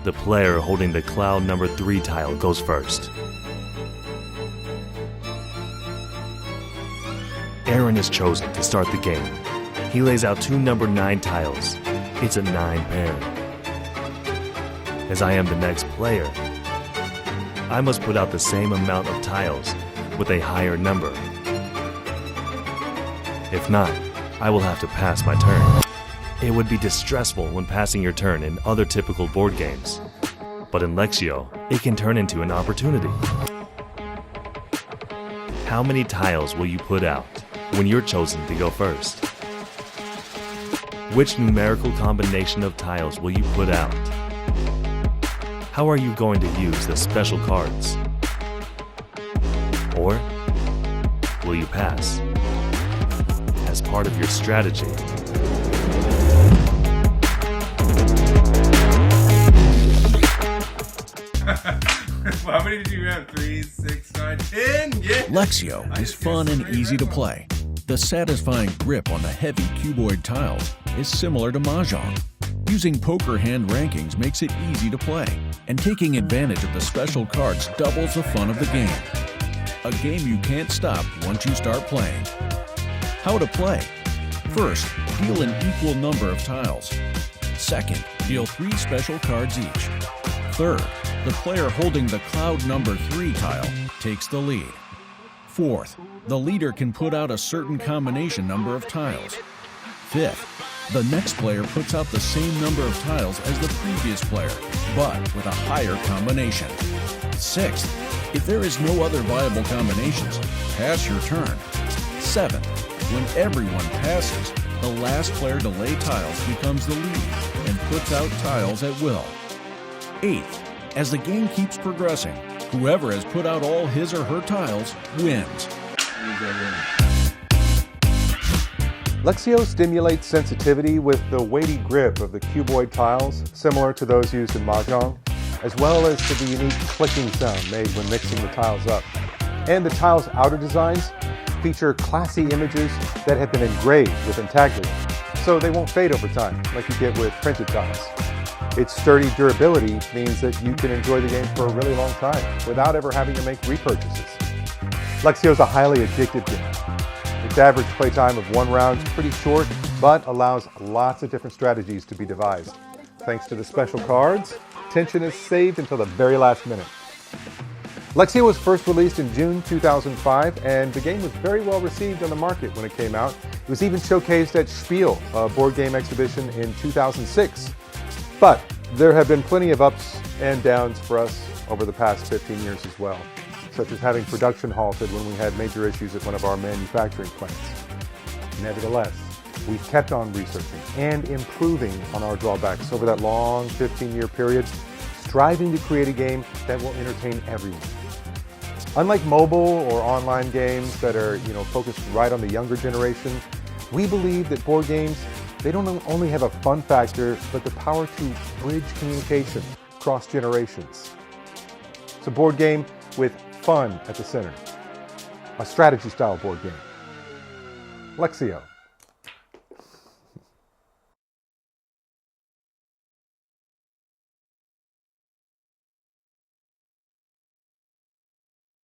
The player holding the cloud number 3 tile goes first. Aaron is chosen to start the game. He lays out 2 number 9 tiles. It's a 9 pair. As I am the next player, I must put out the same amount of tiles with a higher number. If not, I will have to pass my turn. It would be distressful when passing your turn in other typical board games, but in LEXIO, it can turn into an opportunity. How many tiles will you put out when you're chosen to go first? Which numerical combination of tiles will you put out? How are you going to use the special cards? Or will you pass as part of your strategy? How many did you have? 3, 6, 9, 10? Yeah! LEXIO is fun and easy to play. The satisfying grip on the heavy cuboid tiles is similar to Mahjong. Using poker hand rankings makes it easy to play, and taking advantage of the special cards doubles the fun of the game. A game you can't stop once you start playing. How to play? First, deal an equal number of tiles. Second, deal 3 special cards each. Third, the player holding the cloud number 3 tile takes the lead. Fourth, the leader can put out a certain combination number of tiles. Fifth, the next player puts out the same number of tiles as the previous player, but with a higher combination. Sixth, if there is no other viable combinations, pass your turn. Seventh, when everyone passes, the last player to lay tiles becomes the lead and puts out tiles at will. Eighth, as the game keeps progressing, whoever has put out all his or her tiles wins. LEXIO stimulates sensitivity with the weighty grip of the cuboid tiles, similar to those used in Mahjong, as well as to the unique clicking sound made when mixing the tiles up. And the tiles' outer designs feature classy images that have been engraved with intaglio, so they won't fade over time like you get with printed tiles. Its sturdy durability means that you can enjoy the game for a really long time without ever having to make repurchases. LEXIO is a highly addictive game. Its average playtime of 1 round is pretty short, but allows lots of different strategies to be devised. Thanks to the special cards, tension is saved until the very last minute. LEXIO was first released in June 2005, and the game was very well received on the market when it came out. It was even showcased at Spiel, a board game exhibition, in 2006. But there have been plenty of ups and downs for us over the past 15 years as well, such as having production halted when we had major issues at one of our manufacturing plants. Nevertheless, we've kept on researching and improving on our drawbacks over that long 15-year period, striving to create a game that will entertain everyone. Unlike mobile or online games that are, focused right on the younger generation, we believe that board games, they don't only have a fun factor, but the power to bridge communication across generations. It's a board game with fun at the center. A strategy-style board game. LEXIO.